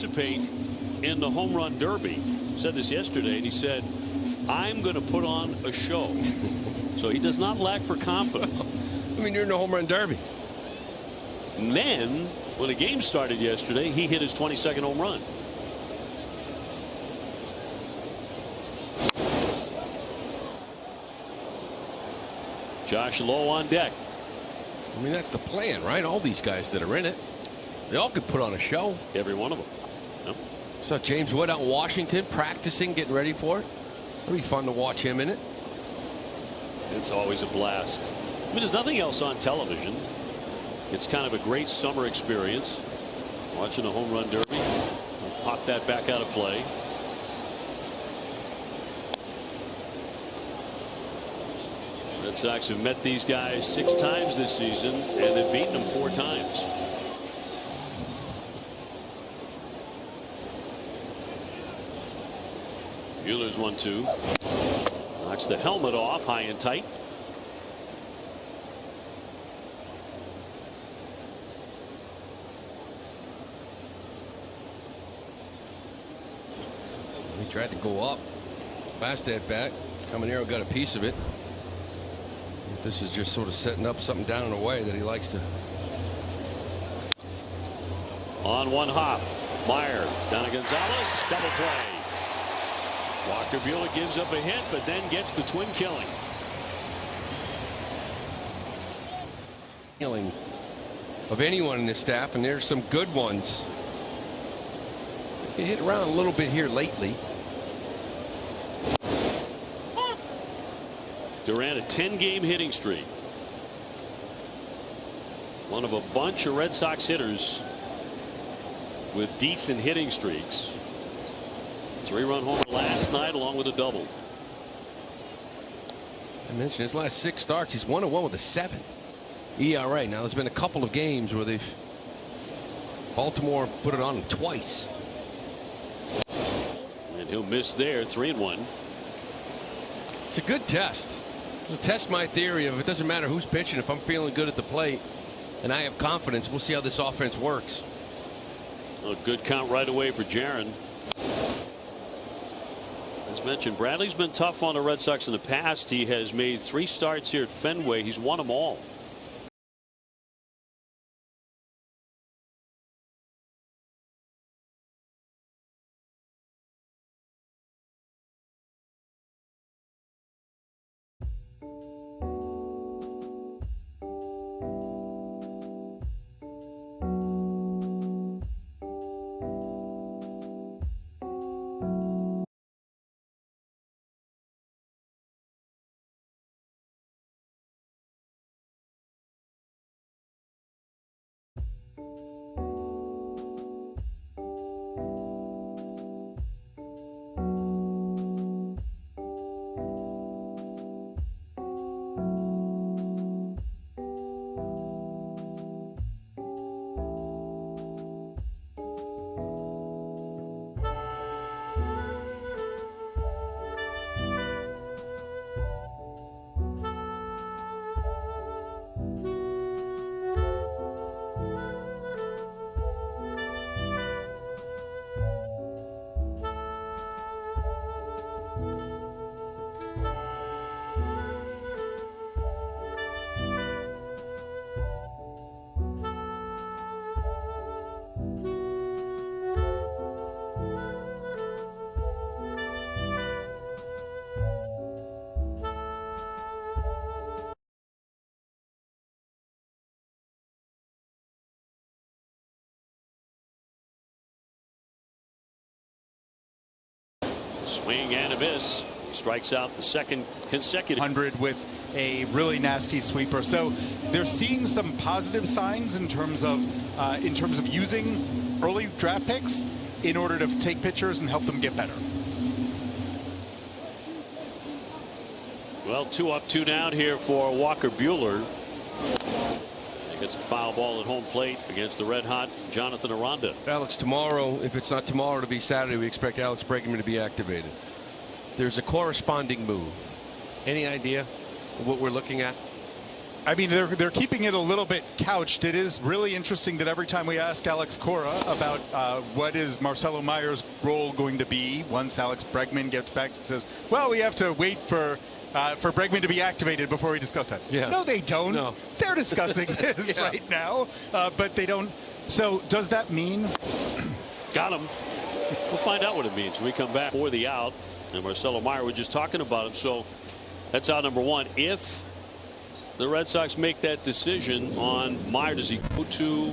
Participate in the home run derby. Said this yesterday, and he said, I'm going to put on a show. So he does not lack for confidence. I mean, you're in the home run derby. And then when the game started yesterday, he hit his 22nd home run. Josh Lowe on deck. I mean, that's the plan, right? All these guys that are in it, they all could put on a show. Every one of them. Yep. Saw James Wood out in Washington practicing, getting ready for it. It'll be fun to watch him in it. It's always a blast. I mean, there's nothing else on television. It's kind of a great summer experience. Watching a home run derby. We'll pop that back out of play. Red Sox have met these guys 6 times this season, and they've beaten them 4 times. Buehler's 1-2. Knocks the helmet off high and tight. He tried to go up. Fast at bat. Caminero got a piece of it. This is just sort of setting up something down in a way that he likes to. On one hop. Meyer down to Gonzalez. Double play. Walker Buehler gives up a hit, but then gets the twin killing. Killing of anyone in this staff, and there's some good ones. He hit around a little bit here lately. Durant a 10-game hitting streak. One of a bunch of Red Sox hitters with decent hitting streaks. 3-run homer last night along with a double. I mentioned his last 6 starts. He's 1-1 with a 7 ERA. Now there's been a couple of games where they've Baltimore put it on him twice. And he'll miss there. 3-1. It's a good test. It'll test my theory of it doesn't matter who's pitching. If I'm feeling good at the plate and I have confidence, we'll see how this offense works. A good count right away for Jaron. As mentioned, Bradley's been tough on the Red Sox in the past. He has made 3 starts here at Fenway. He's won them all. Swing and a miss. Strikes out the second consecutive 100 with a really nasty sweeper. So they're seeing some positive signs in terms of using early draft picks in order to take pitchers and help them get better. Well, 2 up, 2 down here for Walker Buehler. He gets a foul ball at home plate against the red hot Jonathan Aranda. Alex, tomorrow, if it's not tomorrow, it'll be Saturday. We expect Alex Bregman to be activated. There's a corresponding move. Any idea of what we're looking at? I mean, they're keeping it a little bit couched. It is really interesting that every time we ask Alex Cora about what is Marcelo Meyer's role going to be once Alex Bregman gets back, he says, well, we have to wait for Bregman to be activated before we discuss that. Yeah. No, they don't. No. They're discussing this right now, but they don't. So does that mean? Got him. We'll find out what it means when we come back for the out. And Marcelo Meyer, we're just talking about him. So that's out number one. If the Red Sox make that decision on Meyer, does he go to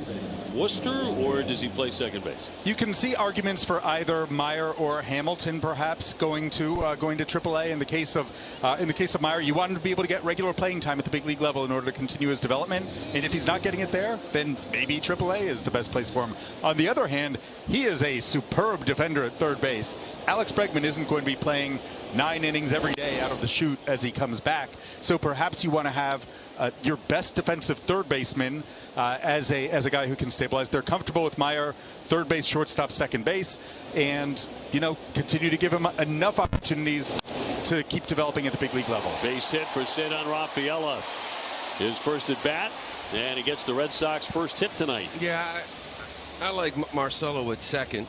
Worcester or does he play second base? You can see arguments for either Meyer or Hamilton, perhaps going to AAA. In the case of Meyer, you want him to be able to get regular playing time at the big league level in order to continue his development. And if he's not getting it there, then maybe AAA is the best place for him. On the other hand, he is a superb defender at third base. Alex Bregman isn't going to be playing 9 innings every day out of the chute as he comes back. So perhaps you want to have your best defensive third baseman as a guy who can stabilize. They're comfortable with Meyer, third base, shortstop, second base, and continue to give him enough opportunities to keep developing at the big league level. Base hit for Cedar Rafaela. His first at bat, and he gets the Red Sox first hit tonight. Yeah, I like Marcelo at second.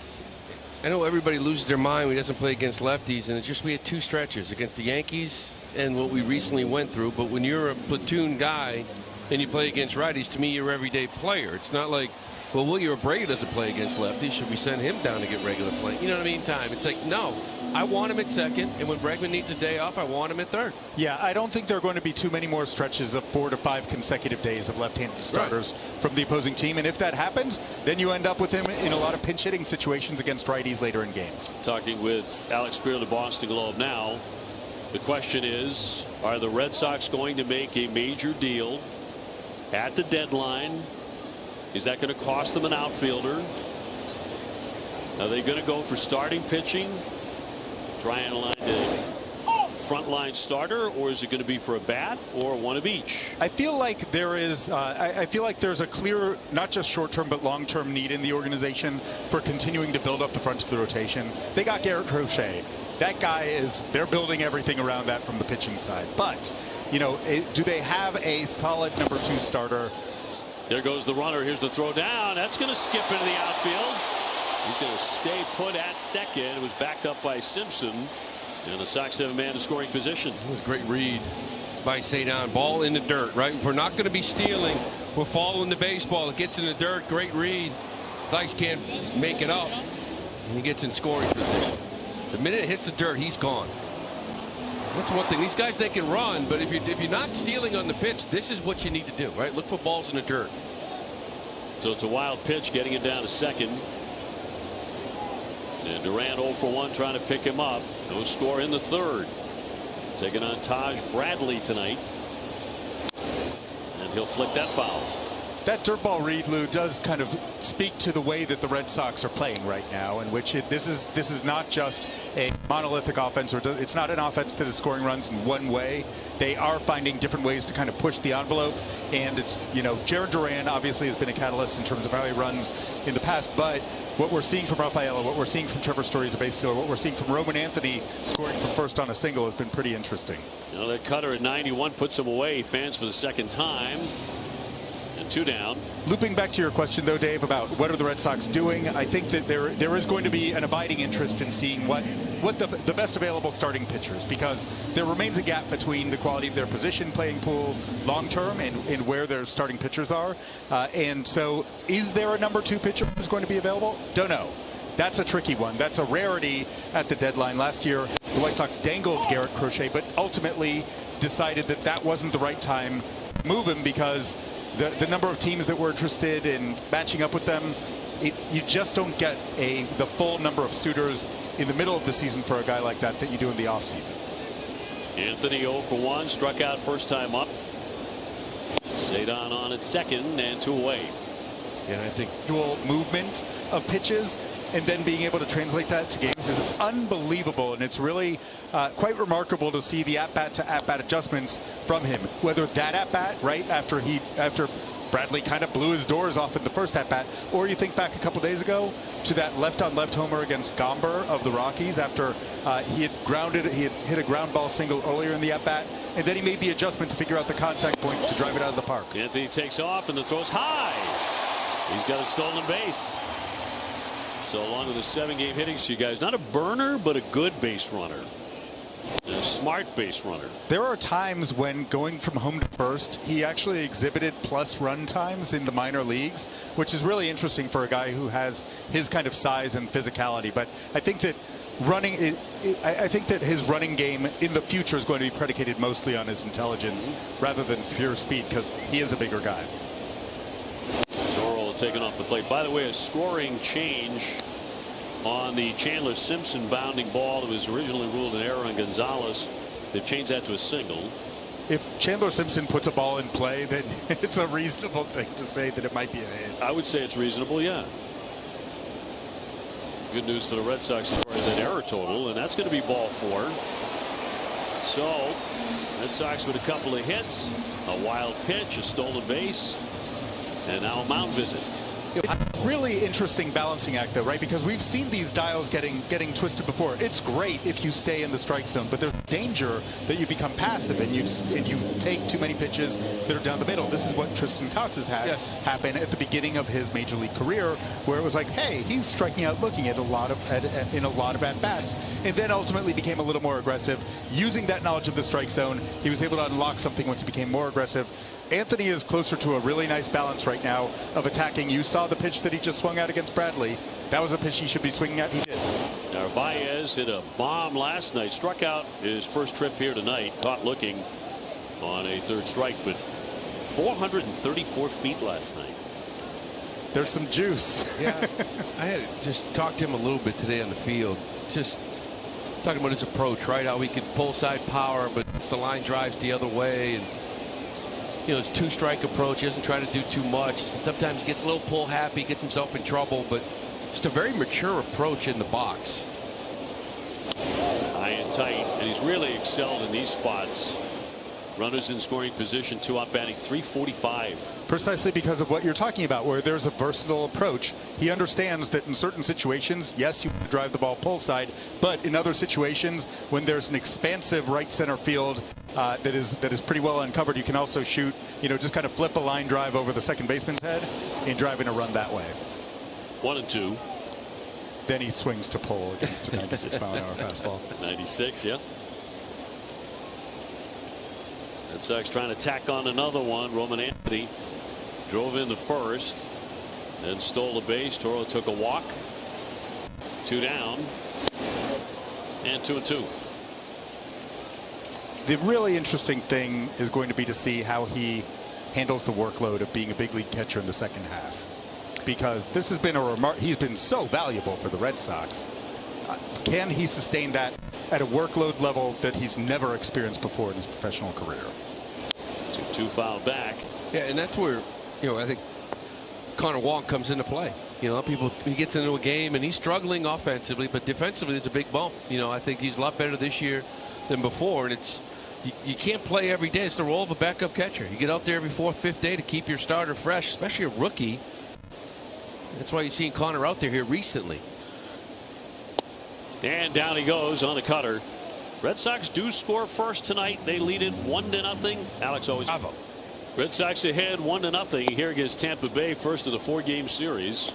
I know everybody loses their mind when he doesn't play against lefties, and it's just we had 2 stretches against the Yankees and what we recently went through. But when you're a platoon guy and you play against righties, to me, you're an everyday player. It's not like, well, Willie Abreu doesn't play against lefties. Should we send him down to get regular play? You know what I mean? Time. It's like, no, I want him at second, and when Bregman needs a day off, I want him at third. Yeah, I don't think there are going to be too many more stretches of 4 to 5 consecutive days of left-handed starters from the opposing team. And if that happens, then you end up with him in a lot of pinch hitting situations against righties later in games. Talking with Alex Spear of the Boston Globe now. The question is, are the Red Sox going to make a major deal at the deadline? Is that going to cost them an outfielder? Are they going to go for starting pitching? Try and line a frontline starter, or is it going to be for a bat or one of each? I feel like there is. I feel like there's a clear, not just short-term but long-term need in the organization for continuing to build up the front of the rotation. They got Garrett Crochet. That guy is. They're building everything around that from the pitching side. But do they have a solid number 2 starter? There goes the runner. Here's the throw down. That's going to skip into the outfield. He's going to stay put at second. It was backed up by Simpson. And the Sox have a man in scoring position. It was a great read by Cedar. Ball in the dirt, right? If we're not going to be stealing, we're following the baseball. It gets in the dirt. Great read. Dice can't make it up. And he gets in scoring position. The minute it hits the dirt, he's gone. That's one thing. These guys, they can run, but if you're not stealing on the pitch, this is what you need to do, right? Look for balls in the dirt. So it's a wild pitch, getting it down to second. And Duran 0 for 1 trying to pick him up. No score in the third. Taking on Taj Bradley tonight. And he'll flick that foul. That dirt ball read, Lou, does kind of speak to the way that the Red Sox are playing right now, in which this is not just a monolithic offense, or it's not an offense that is scoring runs in one way. They are finding different ways to kind of push the envelope, and it's Jared Duran obviously has been a catalyst in terms of how he runs in the past, but what we're seeing from Rafaela, what we're seeing from Trevor Story as a base stealer, what we're seeing from Roman Anthony scoring from first on a single has been pretty interesting. That cutter at 91 puts him away. Fans for the second time. And 2 down. Looping back to your question, though, Dave, about what are the Red Sox doing, I think that there is going to be an abiding interest in seeing what the best available starting pitchers, because there remains a gap between the quality of their position playing pool long term and where their starting pitchers are. And so is there a number 2 pitcher who's going to be available? Don't know. That's a tricky one. That's a rarity at the deadline. Last year, the White Sox dangled Garrett Crochet, but ultimately decided that wasn't the right time to move him, because the number of teams that were interested in matching up with them, you just don't get the full number of suitors in the middle of the season for a guy like that you do in the offseason. Anthony 0 for 1, struck out first time up. Cedar on at second, and 2 away. And I think dual movement of pitches and then being able to translate that to games is unbelievable, and it's really quite remarkable to see the at-bat to at-bat adjustments from him. Whether that at-bat right after Bradley kind of blew his doors off in the first at bat. Or you think back a couple days ago to that left-on-left homer against Gomber of the Rockies after he had hit a ground ball single earlier in the at bat, and then he made the adjustment to figure out the contact point to drive it out of the park. Anthony takes off and the throw's high. He's got a stolen base. So along with a 7-game hitting streak, guys, not a burner, but a good base runner. A smart base runner. There are times when going from home to first, he actually exhibited plus run times in the minor leagues, which is really interesting for a guy who has his kind of size and physicality. But I think that I think that his running game in the future is going to be predicated mostly on his intelligence rather than pure speed, because he is a bigger guy. Toro taken off the plate. By the way, a scoring change on the Chandler Simpson bounding ball that was originally ruled an error on Gonzalez. They've changed that to a single. If Chandler Simpson puts a ball in play, then it's a reasonable thing to say that it might be a hit. I would say it's reasonable, yeah. Good news for the Red Sox as far as that error total, and that's going to be ball 4. So Red Sox with a couple of hits, a wild pitch, a stolen base, and now a mound visit. Really interesting balancing act, though, right? Because we've seen these dials getting twisted before. It's great if you stay in the strike zone, but there's danger that you become passive and you take too many pitches that are down the middle. This is what Tristan Casas had happen at the beginning of his major league career, where it was like, hey, he's striking out, looking at in a lot of at bats, and then ultimately became a little more aggressive. Using that knowledge of the strike zone, he was able to unlock something once he became more aggressive. Anthony is closer to a really nice balance right now of attacking. You saw the pitch that he just swung out against Bradley. That was a pitch he should be swinging at. He did. Narvaez hit a bomb last night. Struck out his first trip here tonight. Caught looking on a third strike, but 434 feet last night. There's some juice. Yeah, I had to just talk to him a little bit today on the field. Just talking about his approach, right? How he could pull side power, but the line drives the other way, and you know, his 2-strike approach. He doesn't try to do too much. Sometimes gets a little pull happy, gets himself in trouble, but just a very mature approach in the box. High and tight, and he's really excelled in these spots. Runners in scoring position, 2 out, batting .345. Precisely because of what you're talking about, where there's a versatile approach. He understands that in certain situations, yes, you drive the ball pull side, but in other situations, when there's an expansive right center field that is pretty well uncovered, you can also shoot, you know, just kind of flip a line drive over the second baseman's head and driving a run that way. 1-2. Then he swings to pull against a 96-mile-an-hour fastball. 96, yeah. Red Sox trying to tack on another one. Roman Anthony drove in the first and stole a base. Toro took a walk. 2 down and 2-2. The really interesting thing is going to be to see how he handles the workload of being a big league catcher in the second half, because this has been he's been so valuable for the Red Sox. Can he sustain that at a workload level that he's never experienced before in his professional career? 2-2 foul back. Yeah, and that's where, you know, I think Connor Wong comes into play. You know, he gets into a game and he's struggling offensively, but defensively there's a big bump. You know, I think he's a lot better this year than before, and it's you can't play every day. It's the role of a backup catcher. You get out there every 4th, 5th day to keep your starter fresh, especially a rookie. That's why you've seen Connor out there here recently. And down he goes on the cutter. Red Sox do score first tonight. They lead it 1-0. Alex always. Bravo. Red Sox ahead 1-0 here against Tampa Bay, first of the 4-game series.